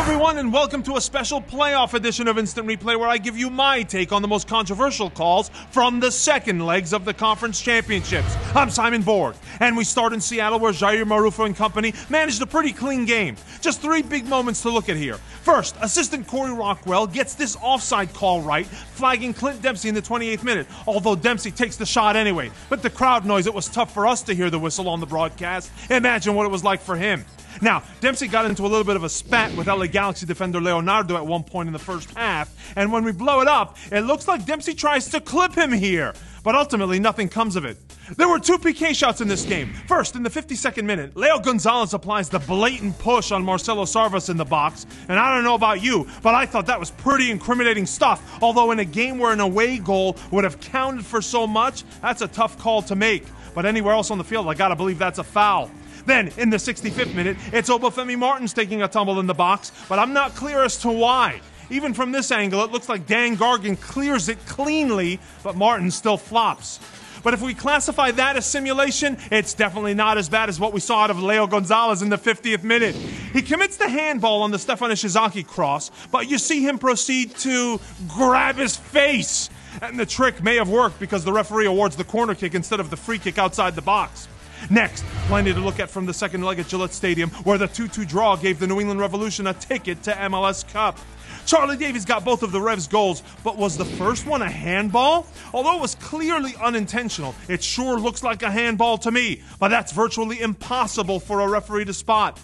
everyone, and welcome to a special playoff edition of Instant Replay where I give you my take on the most controversial calls from the second legs of the conference championships. I'm Simon Borg, and we start in Seattle where Jair Marufo and company managed a pretty clean game. Just three big moments to look at here. First, assistant Corey Rockwell gets this offside call right, flagging Clint Dempsey in the 28th minute, although Dempsey takes the shot anyway. But the crowd noise, it was tough for us to hear the whistle on the broadcast. Imagine what it was like for him. Now, Dempsey got into a little bit of a spat with LA Galaxy defender Leonardo at one point in the first half, and when we blow it up, it looks like Dempsey tries to clip him here. But ultimately, nothing comes of it. There were two PK shots in this game. First, in the 52nd minute, Leo Gonzalez applies the blatant push on Marcelo Sarvas in the box, and I don't know about you, but I thought that was pretty incriminating stuff, although in a game where an away goal would have counted for so much, that's a tough call to make. But anywhere else on the field, I gotta believe that's a foul. Then, in the 65th minute, it's Obafemi Martins taking a tumble in the box, but I'm not clear as to why. Even from this angle, it looks like Dan Gargan clears it cleanly, but Martins still flops. But if we classify that as simulation, it's definitely not as bad as what we saw out of Leo Gonzalez in the 50th minute. He commits the handball on the Stefan Ishizaki cross, but you see him proceed to grab his face. And the trick may have worked because the referee awards the corner kick instead of the free kick outside the box. Next, plenty to look at from the second leg at Gillette Stadium, where the 2-2 draw gave the New England Revolution a ticket to MLS Cup. Charlie Davies got both of the Revs' goals, but was the first one a handball? Although it was clearly unintentional, it sure looks like a handball to me, but that's virtually impossible for a referee to spot.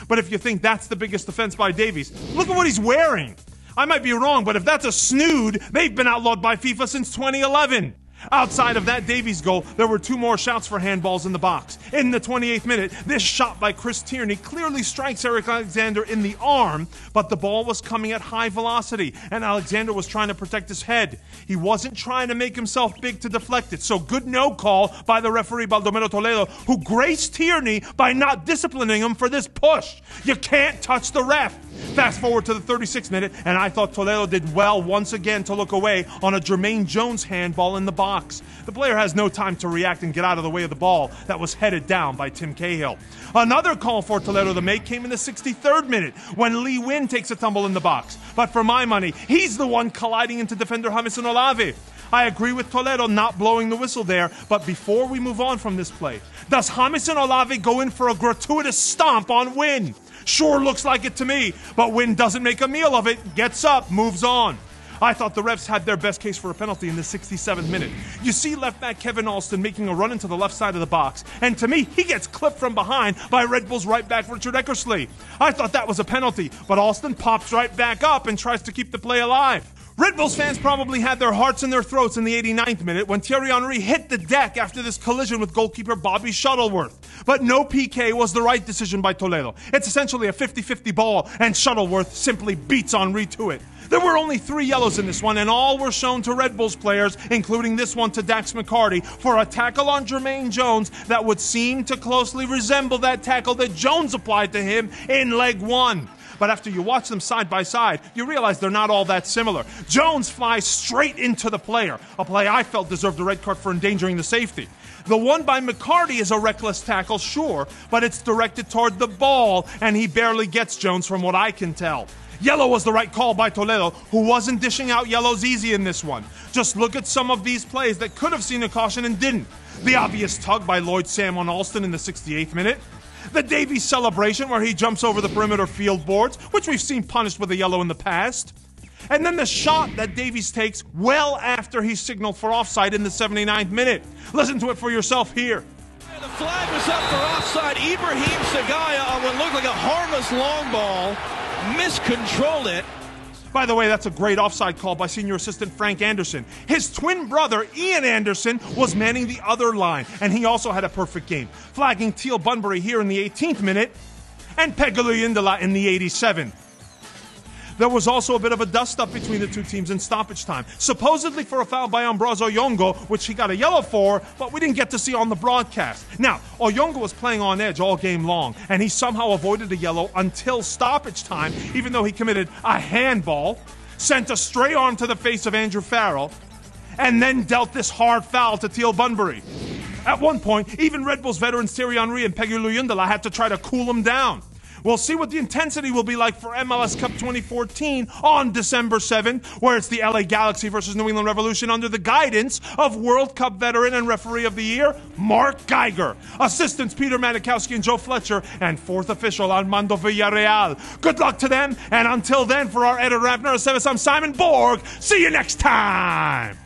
But if you think that's the biggest offense by Davies, look at what he's wearing. I might be wrong, but if that's a snood, they've been outlawed by FIFA since 2011. Outside of that Davies goal, there were two more shouts for handballs in the box. In the 28th minute, this shot by Chris Tierney clearly strikes Eric Alexander in the arm, but the ball was coming at high velocity, and Alexander was trying to protect his head. He wasn't trying to make himself big to deflect it, so good no call by the referee Baldomero Toledo, who graced Tierney by not disciplining him for this push. You can't touch the ref. Fast forward to the 36th minute, and I thought Toledo did well once again to look away on a Jermaine Jones handball in the box. The player has no time to react and get out of the way of the ball that was headed down by Tim Cahill. Another call for Toledo to make came in the 63rd minute when Lee Win takes a tumble in the box. But for my money, he's the one colliding into defender Jamison Olave. I agree with Toledo not blowing the whistle there, but before we move on from this play, does Jamison Olave go in for a gratuitous stomp on Win? Sure looks like it to me, but Win doesn't make a meal of it, gets up, moves on. I thought the refs had their best case for a penalty in the 67th minute. You see left back Kevin Alston making a run into the left side of the box, and to me, he gets clipped from behind by Red Bull's right back Richard Eckersley. I thought that was a penalty, but Alston pops right back up and tries to keep the play alive. Red Bulls fans probably had their hearts in their throats in the 89th minute when Thierry Henry hit the deck after this collision with goalkeeper Bobby Shuttleworth. But no PK was the right decision by Toledo. It's essentially a 50-50 ball, and Shuttleworth simply beats Henry to it. There were only 3 yellows in this one, and all were shown to Red Bulls players, including this one to Dax McCarty, for a tackle on Jermaine Jones that would seem to closely resemble that tackle that Jones applied to him in leg 1. But after you watch them side by side, you realize they're not all that similar. Jones flies straight into the player, a play I felt deserved a red card for endangering the safety. The one by McCarty is a reckless tackle, sure, but it's directed toward the ball, and he barely gets Jones from what I can tell. Yellow was the right call by Toledo, who wasn't dishing out yellows easy in this one. Just look at some of these plays that could have seen a caution and didn't. The obvious tug by Lloyd Sam on Alston in the 68th minute. The Davies celebration where he jumps over the perimeter field boards, which we've seen punished with a yellow in the past. And then the shot that Davies takes well after he signaled for offside in the 79th minute. Listen to it for yourself here. The flag was up for offside. Ibrahim Sagaya on what looked like a harmless long ball miscontrolled it. By the way, that's a great offside call by senior assistant Frank Anderson. His twin brother, Ian Anderson, was manning the other line, and he also had a perfect game, flagging Teal Bunbury here in the 18th minute and Pegulu Yindala in the 87th. There was also a bit of a dust-up between the two teams in stoppage time, supposedly for a foul by Ambrazo Oyongo, which he got a yellow for, but we didn't get to see on the broadcast. Now, Oyongo was playing on edge all game long, and he somehow avoided a yellow until stoppage time, even though he committed a handball, sent a stray arm to the face of Andrew Farrell, and then dealt this hard foul to Teal Bunbury. At one point, even Red Bulls veterans Thierry Henry and Pegulu Yindala had to try to cool him down. We'll see what the intensity will be like for MLS Cup 2014 on December 7th, where it's the LA Galaxy versus New England Revolution under the guidance of World Cup veteran and referee of the year, Mark Geiger. Assistants Peter Manikowski and Joe Fletcher, and fourth official Armando Villarreal. Good luck to them, and until then, for our editor, I'm Simon Borg. See you next time!